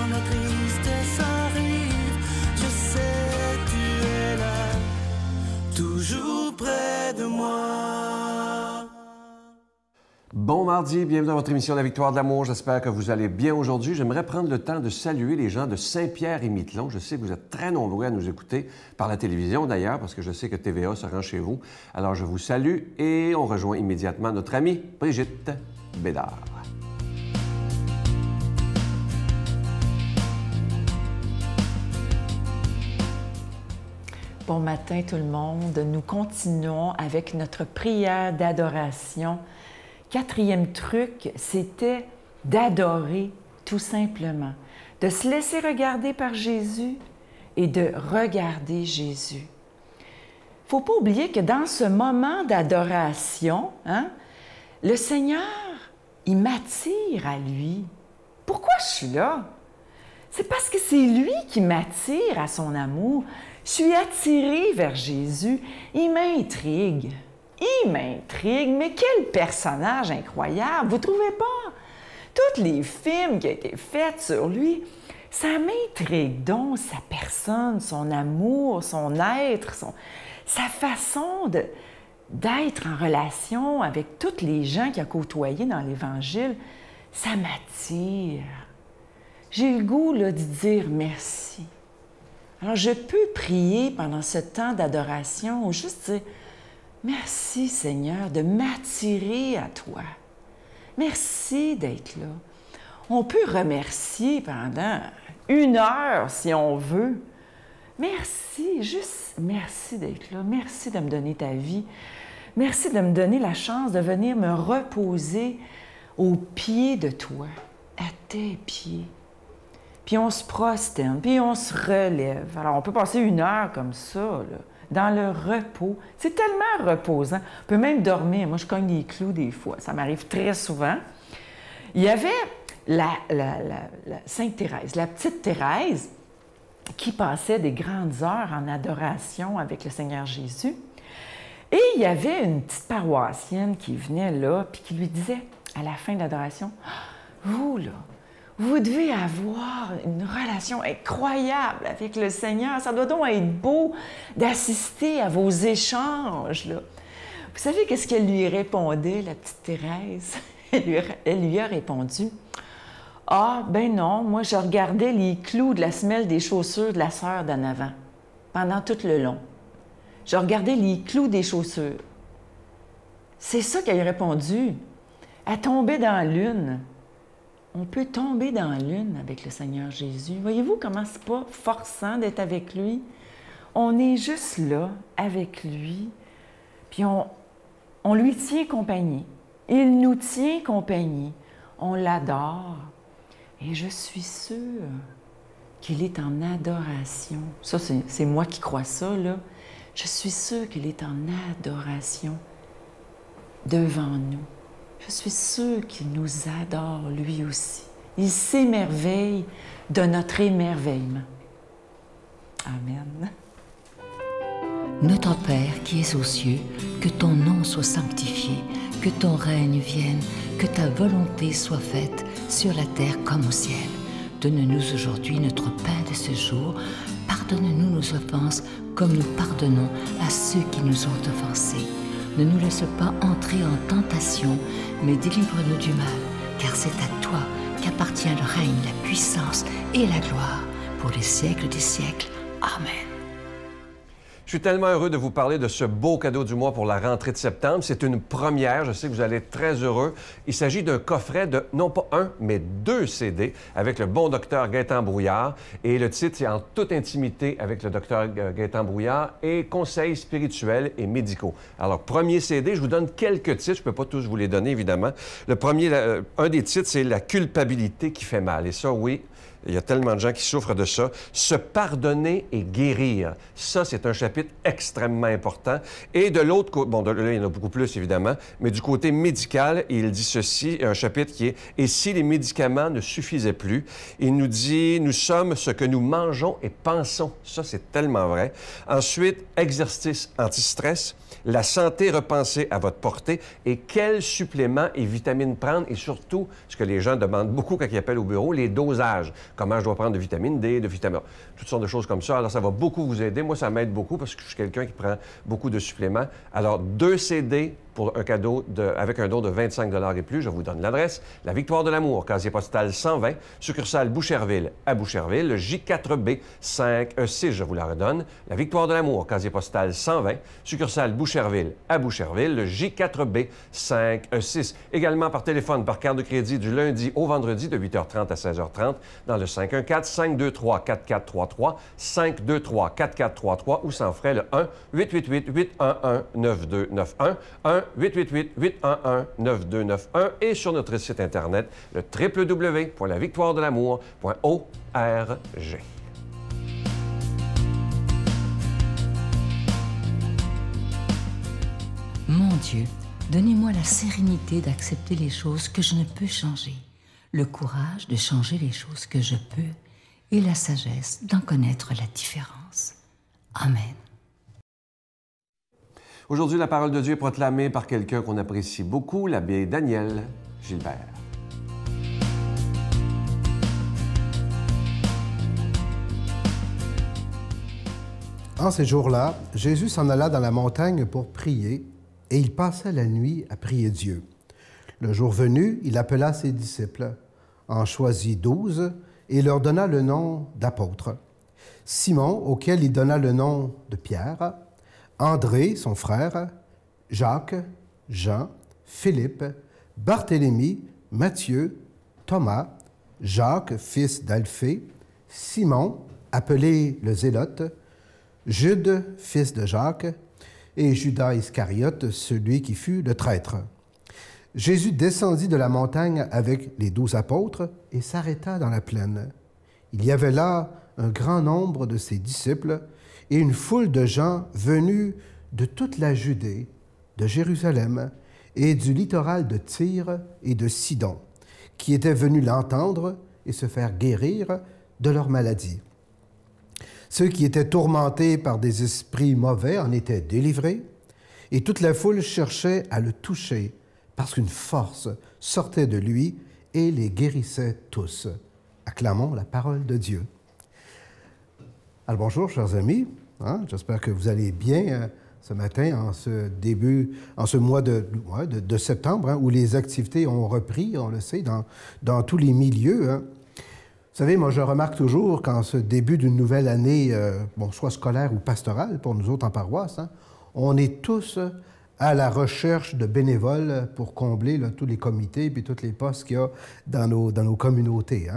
la tristesse arrive, je sais tu es là, toujours près de moi. Bon mardi, bienvenue dans votre émission La Victoire de l'amour. J'espère que vous allez bien aujourd'hui. J'aimerais prendre le temps de saluer les gens de Saint-Pierre et Miquelon. Je sais que vous êtes très nombreux à nous écouter par la télévision d'ailleurs, parce que je sais que TVA se rend chez vous. Alors je vous salue et on rejoint immédiatement notre amie Brigitte Bédard. Bon matin tout le monde. Nous continuons avec notre prière d'adoration. Quatrième truc, c'était d'adorer tout simplement, de se laisser regarder par Jésus et de regarder Jésus. Il ne faut pas oublier que dans ce moment d'adoration, le Seigneur, il m'attire à lui. Pourquoi je suis là? C'est parce que c'est lui qui m'attire à son amour. Je suis attirée vers Jésus. Il m'intrigue. Il m'intrigue, mais quel personnage incroyable, vous trouvez pas? Tous les films qui ont été faits sur lui, ça m'intrigue donc, sa personne, son amour, son être, sa façon d'être en relation avec toutes les gens qu'il a côtoyés dans l'Évangile, ça m'attire. J'ai le goût là, de dire merci. Alors, je peux prier pendant ce temps d'adoration ou juste dire merci, Seigneur, de m'attirer à toi. Merci d'être là. On peut remercier pendant 1 heure si on veut. Merci, juste merci d'être là. Merci de me donner ta vie. Merci de me donner la chance de venir me reposer aux pieds de toi, à tes pieds. Puis on se prosterne, puis on se relève. Alors, on peut passer 1 heure comme ça, là, dans le repos. C'est tellement reposant. On peut même dormir. Moi, je cogne des clous des fois. Ça m'arrive très souvent. Il y avait la Sainte Thérèse, la petite Thérèse, qui passait des grandes heures en adoration avec le Seigneur Jésus. Et il y avait une petite paroissienne qui venait là, puis qui lui disait, à la fin de l'adoration, « Vous, là, vous devez avoir une relation incroyable avec le Seigneur. Ça doit donc être beau d'assister à vos échanges, là. » Vous savez qu'est-ce qu'elle lui répondait, la petite Thérèse? Elle lui a répondu, « Ah, ben non, moi, je regardais les clous de la semelle des chaussures de la sœur d'en avant, pendant tout le long. Je regardais les clous des chaussures. » C'est ça qu'elle a répondu. Elle tombait dans l'une. On peut tomber dans l'une avec le Seigneur Jésus. Voyez-vous comment c'est pas forçant d'être avec lui? On est juste là, avec lui, puis on lui tient compagnie. Il nous tient compagnie. On l'adore. Et je suis sûre qu'il est en adoration. Ça, c'est moi qui crois ça, là. Je suis sûre qu'il est en adoration devant nous. Je suis sûre qu'il nous adore, lui aussi. Il s'émerveille de notre émerveillement. Amen. Notre Père qui es aux cieux, que ton nom soit sanctifié, que ton règne vienne, que ta volonté soit faite sur la terre comme au ciel. Donne-nous aujourd'hui notre pain de ce jour. Pardonne-nous nos offenses comme nous pardonnons à ceux qui nous ont offensés. Ne nous laisse pas entrer en tentation, mais délivre-nous du mal, car c'est à toi qu'appartient le règne, la puissance et la gloire pour les siècles des siècles. Amen. Je suis tellement heureux de vous parler de ce beau cadeau du mois pour la rentrée de septembre. C'est une première, je sais que vous allez être très heureux. Il s'agit d'un coffret de, non pas 1, mais 2 CD avec le bon docteur Gaétan Brouillard. Et le titre, c'est « En toute intimité avec le docteur Gaétan Brouillard et conseils spirituels et médicaux ». Alors, premier CD, je vous donne quelques titres. Je ne peux pas tous vous les donner, évidemment. Le premier, un des titres, c'est « La culpabilité qui fait mal ». Et ça, oui, il y a tellement de gens qui souffrent de ça. Se pardonner et guérir. Ça, c'est un chapitre extrêmement important. Et de l'autre côté, bon, là, il y en a beaucoup plus, évidemment, mais du côté médical, il dit ceci, un chapitre qui est « Et si les médicaments ne suffisaient plus? » Il nous dit « Nous sommes ce que nous mangeons et pensons. » Ça, c'est tellement vrai. Ensuite, exercice anti-stress. La santé repensée à votre portée et quels suppléments et vitamines prendre et surtout, ce que les gens demandent beaucoup quand ils appellent au bureau, les dosages. comment je dois prendre de vitamine D, de vitamine A, toutes sortes de choses comme ça. Alors, ça va beaucoup vous aider. Moi, ça m'aide beaucoup parce que je suis quelqu'un qui prend beaucoup de suppléments. Alors, 2 CD pour un cadeau avec un don de 25 $ et plus. Je vous donne l'adresse. La Victoire de l'Amour, casier postal 120, succursale Boucherville à Boucherville. Le J4B 5E6, je vous la redonne. La Victoire de l'Amour, casier postal 120, succursale Boucherville à Boucherville. Le J4B 5E6. Également par téléphone, par carte de crédit du lundi au vendredi de 8h30 à 16h30 dans le 514-523-4433, 523-4433 ou sans frais le 1-888-811-9291, 1-888-811-9291 et sur notre site Internet, le www.lavictoiredelamour.org. Mon Dieu, donnez-moi la sérénité d'accepter les choses que je ne peux changer, le courage de changer les choses que je peux et la sagesse d'en connaître la différence. Amen. Aujourd'hui, la parole de Dieu est proclamée par quelqu'un qu'on apprécie beaucoup, l'abbé Daniel Gilbert. En ces jours-là, Jésus s'en alla dans la montagne pour prier, et il passa la nuit à prier Dieu. Le jour venu, il appela ses disciples, en choisit 12, et leur donna le nom d'apôtres. Simon, auquel il donna le nom de Pierre, André, son frère, Jacques, Jean, Philippe, Barthélemy, Matthieu, Thomas, Jacques, fils d'Alphée, Simon, appelé le Zélote, Jude, fils de Jacques, et Judas Iscariote, celui qui fut le traître. Jésus descendit de la montagne avec les 12 apôtres et s'arrêta dans la plaine. Il y avait là un grand nombre de ses disciples et une foule de gens venus de toute la Judée, de Jérusalem et du littoral de Tyr et de Sidon, qui étaient venus l'entendre et se faire guérir de leur maladie. Ceux qui étaient tourmentés par des esprits mauvais en étaient délivrés, et toute la foule cherchait à le toucher, parce qu'une force sortait de lui et les guérissait tous. Acclamons la parole de Dieu. Alors bonjour, chers amis. J'espère que vous allez bien ce matin, en ce mois de septembre, où les activités ont repris, on le sait, dans tous les milieux. Vous savez, moi, je remarque toujours qu'en ce début d'une nouvelle année, soit scolaire ou pastorale, pour nous autres en paroisse, on est tous à la recherche de bénévoles pour combler tous les comités et tous les postes qu'il y a dans nos communautés.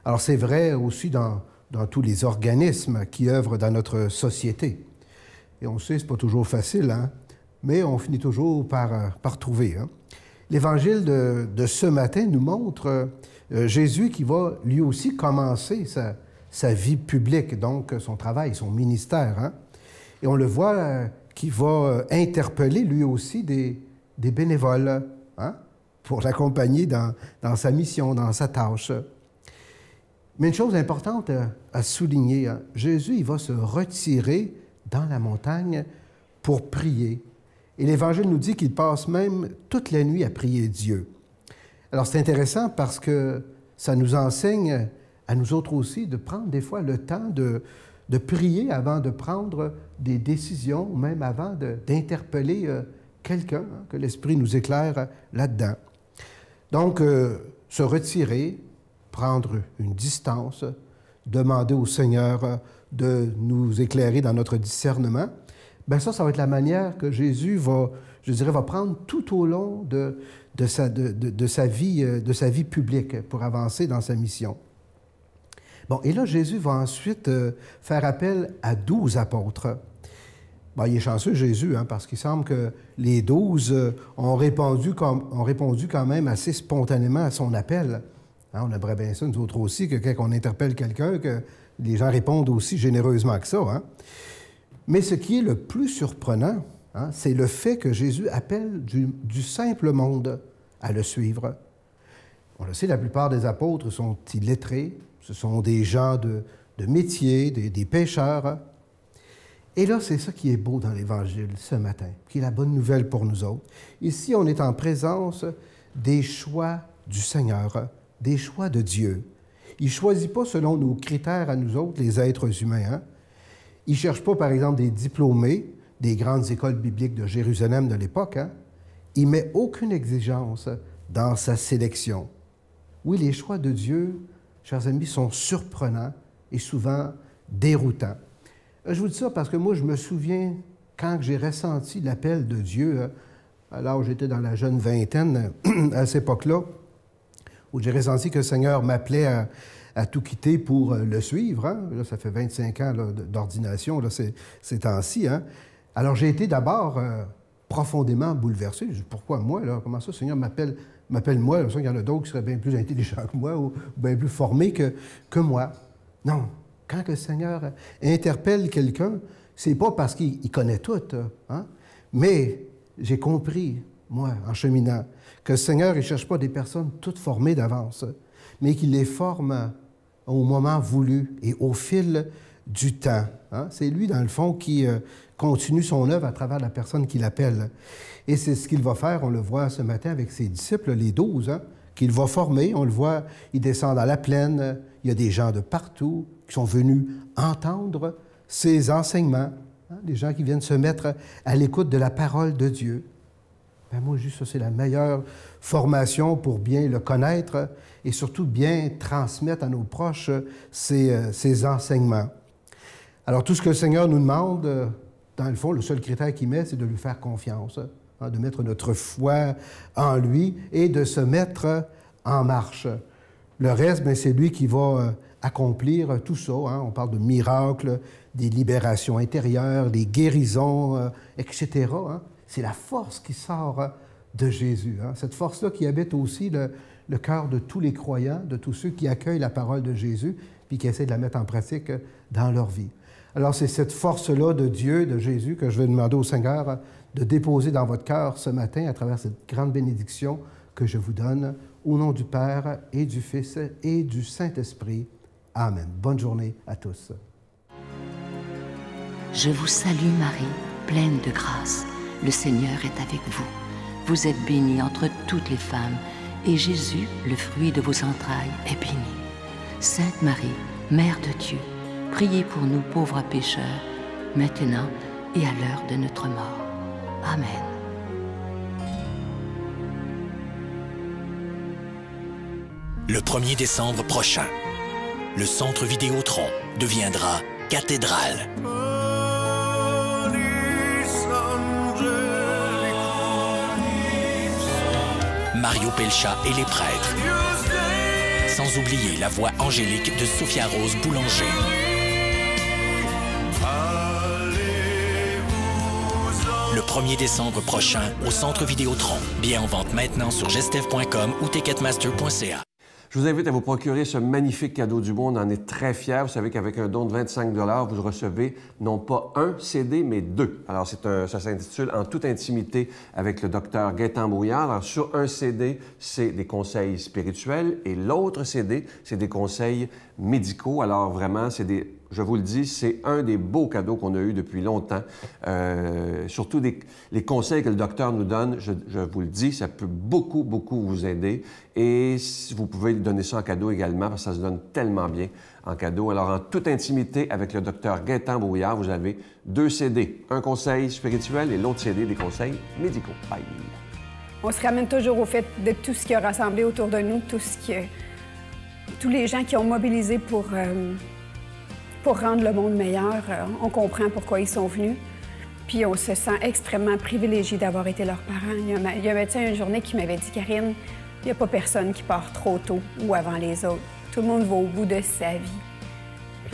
Alors, c'est vrai aussi dans tous les organismes qui œuvrent dans notre société. Et on sait, ce n'est pas toujours facile, mais on finit toujours par trouver. L'Évangile de ce matin nous montre Jésus qui va lui aussi commencer sa vie publique, donc son travail, son ministère. Et on le voit qui va interpeller lui aussi des bénévoles pour l'accompagner dans sa mission, dans sa tâche. Mais une chose importante à souligner, Jésus, il va se retirer dans la montagne pour prier. Et l'Évangile nous dit qu'il passe même toute la nuit à prier Dieu. Alors c'est intéressant parce que ça nous enseigne à nous autres aussi de prendre des fois le temps de prier avant de prendre des décisions, ou même avant d'interpeller quelqu'un, que l'Esprit nous éclaire là-dedans. Donc, se retirer, prendre une distance, demander au Seigneur de nous éclairer dans notre discernement, bien ça va être la manière que Jésus va prendre tout au long de sa vie publique pour avancer dans sa mission. Bon, et là, Jésus va ensuite faire appel à 12 apôtres. Bon, il est chanceux, Jésus, parce qu'il semble que les 12 ont répondu quand même assez spontanément à son appel. On aimerait bien ça, nous autres aussi, que quand on interpelle quelqu'un, que les gens répondent aussi généreusement que ça. Mais ce qui est le plus surprenant, c'est le fait que Jésus appelle du simple monde à le suivre. On le sait, la plupart des apôtres sont illettrés, ce sont des gens de métier, des pêcheurs. Et là, c'est ça qui est beau dans l'Évangile ce matin, qui est la bonne nouvelle pour nous autres. Ici, on est en présence des choix du Seigneur, des choix de Dieu. Il ne choisit pas selon nos critères à nous autres, les êtres humains. Hein? Il ne cherche pas, par exemple, des diplômés des grandes écoles bibliques de Jérusalem de l'époque. Hein? Il ne met aucune exigence dans sa sélection. Oui, les choix de Dieu, chers amis, sont surprenants et souvent déroutants. Je vous dis ça parce que moi, je me souviens quand j'ai ressenti l'appel de Dieu, alors j'étais dans la jeune vingtaine à cette époque-là, où j'ai ressenti que le Seigneur m'appelait à tout quitter pour le suivre. Hein? Là, ça fait 25 ans d'ordination, ces temps-ci. Hein? Alors j'ai été d'abord profondément bouleversé. Je dis, pourquoi moi? Là? Comment ça, le Seigneur m'appelle moi? Il y en a d'autres qui seraient bien plus intelligents que moi ou bien plus formés que moi. Non. Quand le Seigneur interpelle quelqu'un, c'est pas parce qu'il connaît tout, hein? Mais j'ai compris, moi, en cheminant, que le Seigneur, il ne cherche pas des personnes toutes formées d'avance, mais qu'il les forme au moment voulu et au fil du temps. Hein? C'est lui, dans le fond, qui continue son œuvre à travers la personne qu'il appelle. Et c'est ce qu'il va faire, on le voit ce matin avec ses disciples, les 12, hein, qu'il va former. On le voit, il descend dans la plaine, il y a des gens de partout qui sont venus entendre ses enseignements, hein, des gens qui viennent se mettre à l'écoute de la parole de Dieu. Ben moi, juste ça, c'est la meilleure formation pour bien le connaître et surtout bien transmettre à nos proches ces enseignements. Alors, tout ce que le Seigneur nous demande, dans le fond, le seul critère qu'il met, c'est de lui faire confiance, hein, de mettre notre foi en lui et de se mettre en marche. Le reste, bien, c'est lui qui va accomplir tout ça. Hein. On parle de miracles, des libérations intérieures, des guérisons, etc. Hein. C'est la force qui sort de Jésus. Hein. Cette force-là qui habite aussi le cœur de tous les croyants, de tous ceux qui accueillent la parole de Jésus puis qui essaient de la mettre en pratique dans leur vie. Alors, c'est cette force-là de Dieu, de Jésus, que je vais demander au Seigneur de déposer dans votre cœur ce matin à travers cette grande bénédiction que je vous donne, au nom du Père et du Fils et du Saint-Esprit. Amen. Bonne journée à tous. Je vous salue Marie, pleine de grâce. Le Seigneur est avec vous. Vous êtes bénie entre toutes les femmes, et Jésus, le fruit de vos entrailles, est béni. Sainte Marie, Mère de Dieu, priez pour nous pauvres pécheurs, maintenant et à l'heure de notre mort. Amen. Le 1er décembre prochain, le Centre Vidéotron deviendra cathédrale. Mario Pelcha et les prêtres. Sans oublier la voix angélique de Sophia Rose Boulanger. Le 1er décembre prochain au Centre Vidéotron. Billets en vente maintenant sur gestev.com ou ticketmaster.ca. Je vous invite à vous procurer ce magnifique cadeau du mois. On en est très fiers. Vous savez qu'avec un don de 25 $ vous recevez non pas un CD, mais deux. Alors, ça s'intitule « En toute intimité » avec le docteur Gaétan Brouillard. Alors, sur un CD, c'est des conseils spirituels et l'autre CD, c'est des conseils médicaux. Alors, vraiment, je vous le dis, c'est un des beaux cadeaux qu'on a eu depuis longtemps. Surtout les conseils que le docteur nous donne, je vous le dis, ça peut beaucoup, beaucoup vous aider. Et vous pouvez donner ça en cadeau également, parce que ça se donne tellement bien en cadeau. Alors, en toute intimité, avec le docteur Gaétan Brouillard, vous avez deux CD. Un conseil spirituel et l'autre CD des conseils médicaux. Bye! On se ramène toujours au fait de tout ce qui a rassemblé autour de nous, tous les gens qui ont mobilisé pour rendre le monde meilleur. On comprend pourquoi ils sont venus. Puis on se sent extrêmement privilégié d'avoir été leurs parents. Il y a un médecin une journée qui m'avait dit « Karine, il n'y a pas personne qui part trop tôt ou avant les autres. Tout le monde va au bout de sa vie. »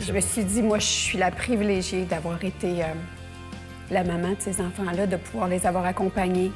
Je me suis dit, moi, je suis la privilégiée d'avoir été la maman de ces enfants-là, de pouvoir les avoir accompagnés,